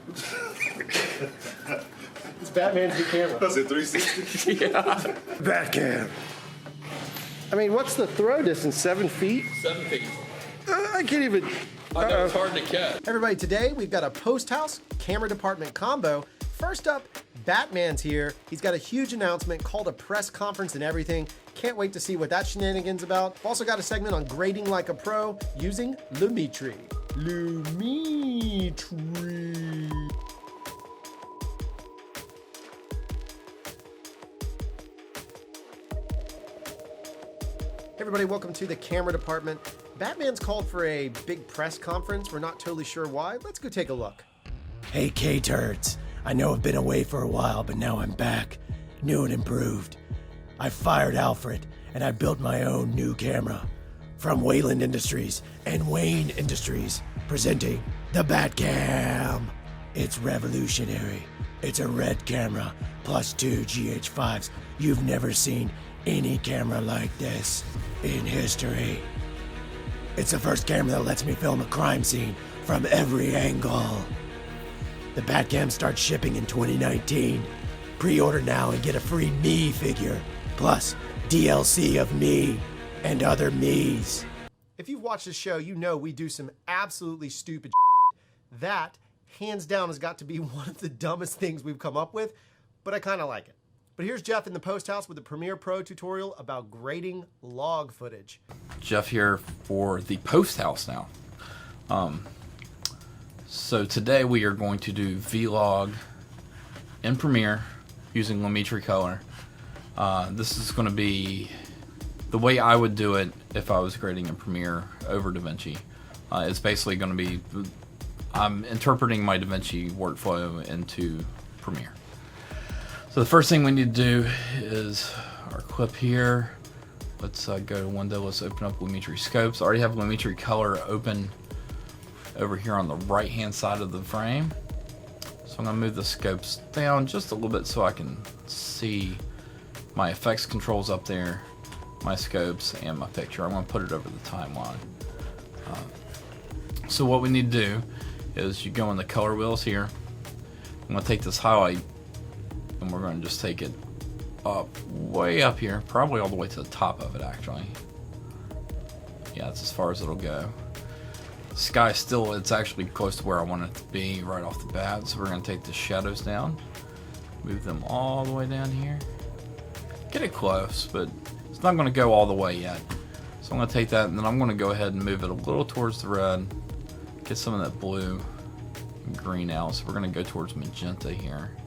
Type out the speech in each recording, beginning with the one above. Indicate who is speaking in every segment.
Speaker 1: It's Batman's new camera.
Speaker 2: Was it 360?
Speaker 1: Yeah.
Speaker 3: Batcam.
Speaker 1: I mean, what's the throw distance? 7 feet?
Speaker 4: 7 feet.
Speaker 1: I can't even.
Speaker 4: I know it's hard to catch.
Speaker 1: Everybody, today we've got a post house camera department combo. First up, Batman's here. He's got a huge announcement, called a press conference and everything. Can't wait to see what that shenanigan's about. We've also got a segment on grading like a pro using Lumetri. Lumetri. Everybody, welcome to the camera department. Batman's called for a big press conference. We're not totally sure why. Let's go take a look.
Speaker 3: Hey, K-Turds. I know I've been away for a while, but now I'm back. New and improved. I fired Alfred, and I built my own new camera. From Whayne Industries and Whayne Industries, presenting the Batcam. It's revolutionary. It's a red camera, plus 2 GH5s. You've never seen any camera like this in history. It's the first camera that lets me film a crime scene from every angle. The Batcam starts shipping in 2019. Pre-order now and get a free me figure, plus DLC of me and other me's.
Speaker 1: If you've watched this show, you know we do some absolutely stupid shit. That, hands down, has got to be one of the dumbest things we've come up with, but I kind of like it. But here's Jeff in the post house with the Premiere Pro tutorial about grading log footage.
Speaker 4: Jeff here for the post house now. So today we are going to do vlog in Premiere using Lumetri color. This is going to be the way I would do it if I was grading in Premiere over Davinci. It's basically going to be, I'm interpreting my Davinci workflow into Premiere. So the first thing we need to do is our clip here. Let's go to window, let's open up Lumetri scopes. I already have Lumetri color open over here on the right hand side of the frame. So I'm gonna move the scopes down just a little bit so I can see my effects controls up there, my scopes, and my picture. I'm gonna put it over the timeline. So what we need to do is you go in the color wheels here. I'm gonna take this highlight and we're gonna just take it up, way up here, probably all the way to the top of it actually. Yeah, that's as far as it'll go. The sky still, it's actually close to where I want it to be right off the bat, so we're going to take the shadows down, move them all the way down here, get it close, but it's not going to go all the way yet. So I'm going to take that and then I'm going to go ahead and move it a little towards the red, get some of that blue and green out, so we're going to go towards magenta here,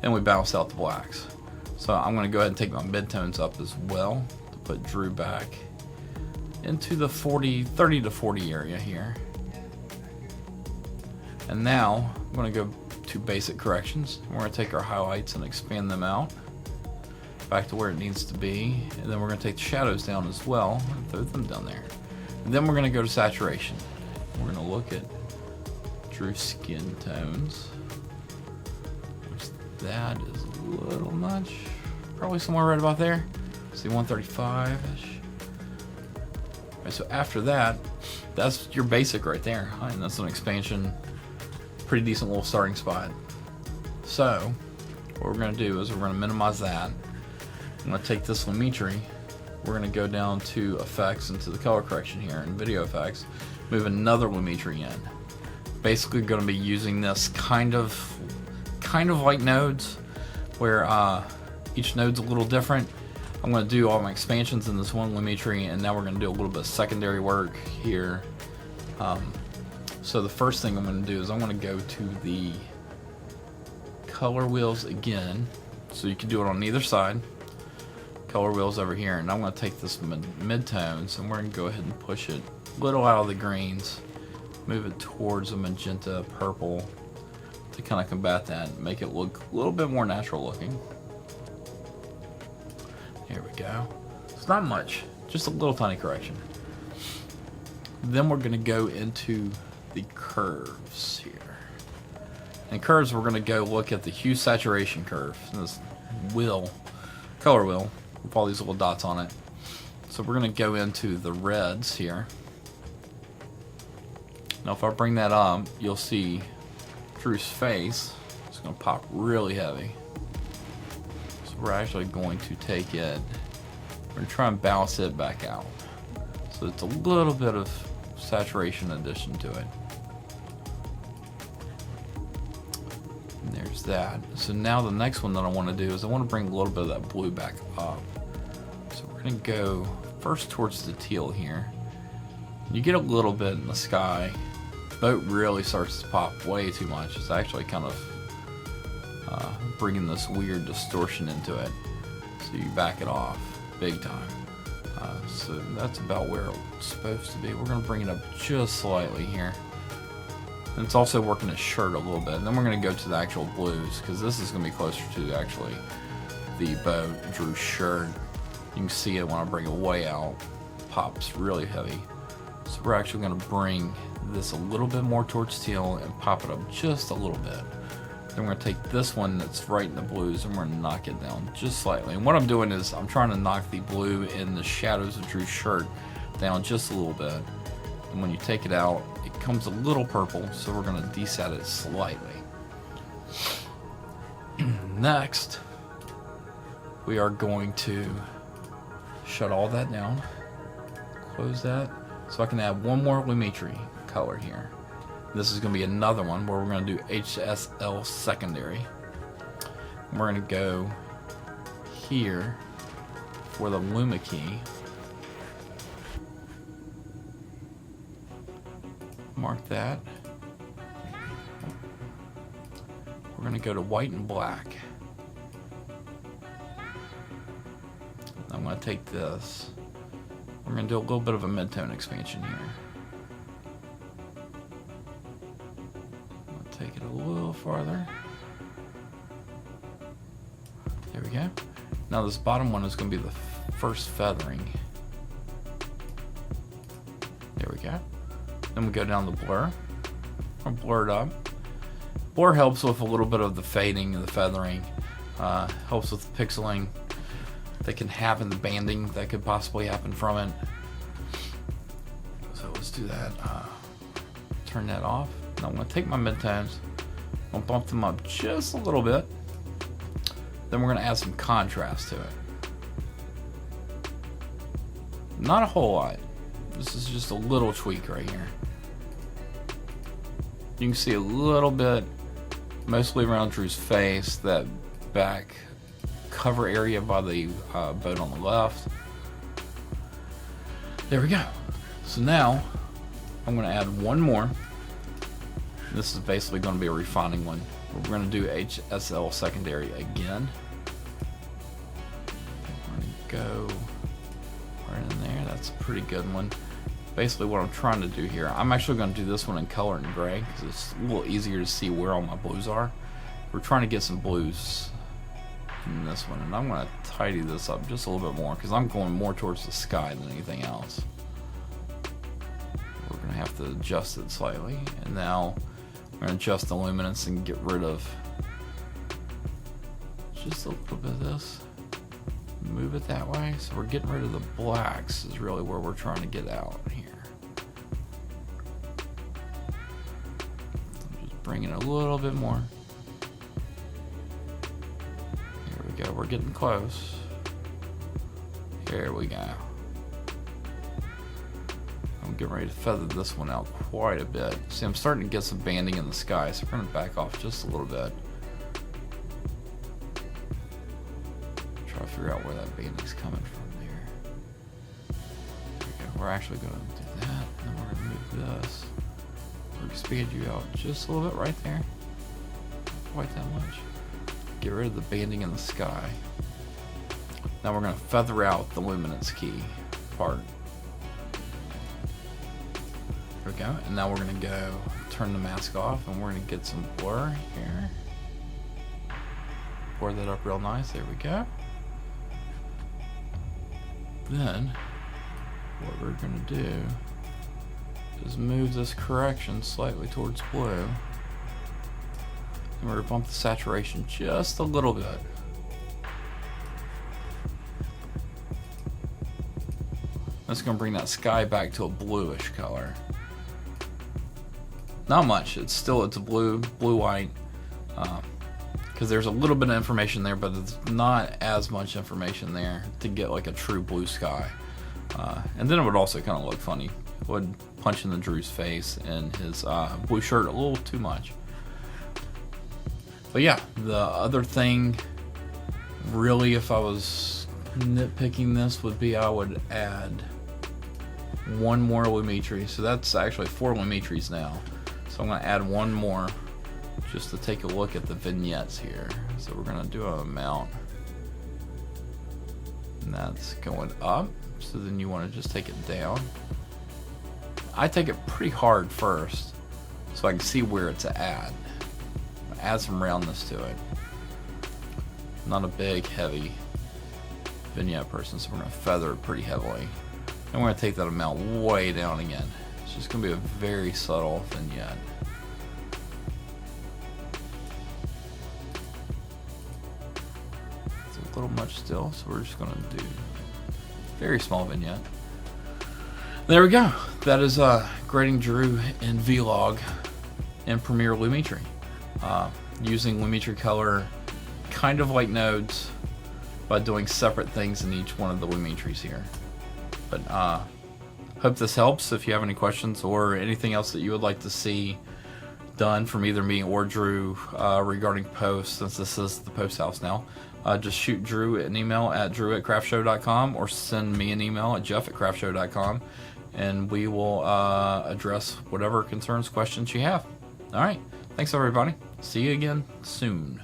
Speaker 4: and we balance out the blacks. So I'm going to go ahead and take my midtones up as well to put Drew back into the 30 to 40 area here. And now I'm going to go to basic corrections. We're going to take our highlights and expand them out back to where it needs to be, and then we're going to take the shadows down as well and throw them down there. And then we're going to go to saturation. We're going to look at Drew's skin tones, which that is a little much, probably somewhere right about there. See, 135-ish. Right, so after that, that's your basic right there, and that's an expansion, pretty decent little starting spot. So what we're going to do is we're going to minimize that. I'm going to take this Lumetri, we're going to go down to effects into the color correction here and video effects, move another Lumetri in. Basically going to be using this kind of like nodes, where each node's a little different. I'm going to do all my expansions in this one Lumetri, and now we're going to do a little bit of secondary work here. So the first thing I'm going to do is I'm going to go to the color wheels again, so you can do it on either side. Color wheels over here, and I'm going to take this midtones and we're going to go ahead and push it a little out of the greens, move it towards a magenta purple to kind of combat that and make it look a little bit more natural looking. Here we go. It's not much, just a little tiny correction. Then we're going to go into the curves here. And curves, we're going to go look at the Hue Saturation Curve. This color wheel with all these little dots on it. So we're going to go into the reds here. Now if I bring that up, you'll see Drew's face is going to pop really heavy. So we're actually going to take it, we're going to try and balance it back out. So it's a little bit of saturation addition to it. And there's that. So now the next one that I want to do is I want to bring a little bit of that blue back up. So we're going to go first towards the teal here. You get a little bit in the sky. Boat really starts to pop way too much. It's actually kind of bringing this weird distortion into it. So you back it off big time. So that's about where it's supposed to be. We're going to bring it up just slightly here. And it's also working his shirt a little bit. And then we're going to go to the actual blues, because this is going to be closer to actually the boat, Drew's shirt. You can see it when I bring it way out. Pops really heavy. So we're actually going to bring this a little bit more towards teal and pop it up just a little bit. Then we're going to take this one that's right in the blues and we're going to knock it down just slightly. And what I'm doing is I'm trying to knock the blue in the shadows of Drew's shirt down just a little bit. And when you take it out, it comes a little purple, so we're going to desat it slightly. Next, we are going to shut all that down, close that, so I can add one more Lumetri color here. This is going to be another one where we're going to do HSL secondary. And we're going to go here for the Luma key. Mark that. We're going to go to white and black. I'm going to take this. We're going to do a little bit of a mid-tone expansion here. Take it a little farther. There we go. Now this bottom one is going to be the first feathering. There we go. Then we go down to blur. I'll blur it up. Blur helps with a little bit of the fading and the feathering. Helps with the pixeling that can happen, the banding that could possibly happen from it. So let's do that. Turn that off. Now I'm going to take my midtones, I'll bump them up just a little bit. Then we're going to add some contrast to it. Not a whole lot. This is just a little tweak right here. You can see a little bit, mostly around Drew's face, that back cover area by the boat on the left. There we go. So now I'm going to add one more. This is basically going to be a refining one. We're going to do HSL secondary again. We're going to go right in there. That's a pretty good one. Basically what I'm trying to do here, I'm actually going to do this one in color and gray because it's a little easier to see where all my blues are. We're trying to get some blues in this one, and I'm going to tidy this up just a little bit more because I'm going more towards the sky than anything else. We're going to have to adjust it slightly, and now we're going to adjust the luminance and get rid of just a little bit of this. Move it that way. So we're getting rid of the blacks is really where we're trying to get out here. I'm just bringing it a little bit more. Here we go. We're getting close. Here we go. I'm getting ready to feather this one out quite a bit. See, I'm starting to get some banding in the sky, so we're going to back off just a little bit. Try to figure out where that banding's coming from there. There we go. We're actually going to do that, and then we're going to move this. We'll expand you out just a little bit right there. Not quite that much. Get rid of the banding in the sky. Now we're going to feather out the luminance key part. There we go. And now we're going to go turn the mask off, and we're going to get some blur here. Pour that up real nice. There we go. Then what we're going to do is move this correction slightly towards blue. And we're going to bump the saturation just a little bit. That's going to bring that sky back to a bluish color. Not much. It's a blue-white, because there's a little bit of information there, but it's not as much information there to get like a true blue sky. And then it would also kind of look funny. It would punch in the Drew's face and his blue shirt a little too much. But yeah, the other thing, really, if I was nitpicking this, would be I would add one more Lumetri. So that's actually 4 Lumetris now. So I'm going to add one more just to take a look at the vignettes here. So we're going to do a mount. And that's going up. So then you want to just take it down. I take it pretty hard first so I can see where it's at. Add some roundness to it. I'm not a big, heavy vignette person, so we're going to feather it pretty heavily. And we're going to take that amount way down again. It's just going to be a very subtle vignette. It's a little much still, so we're just going to do very small vignette. There we go. That is grading Drew in Vlog in Premiere Lumetri. Using Lumetri color kind of like nodes, by doing separate things in each one of the Lumetris here. But hope this helps. If you have any questions or anything else that you would like to see done from either me or Drew regarding posts, since this is the post house now, just shoot Drew an email at drew@craftshow.com or send me an email at jeff@craftshow.com, and we will address whatever concerns, questions you have. All right. Thanks, everybody. See you again soon.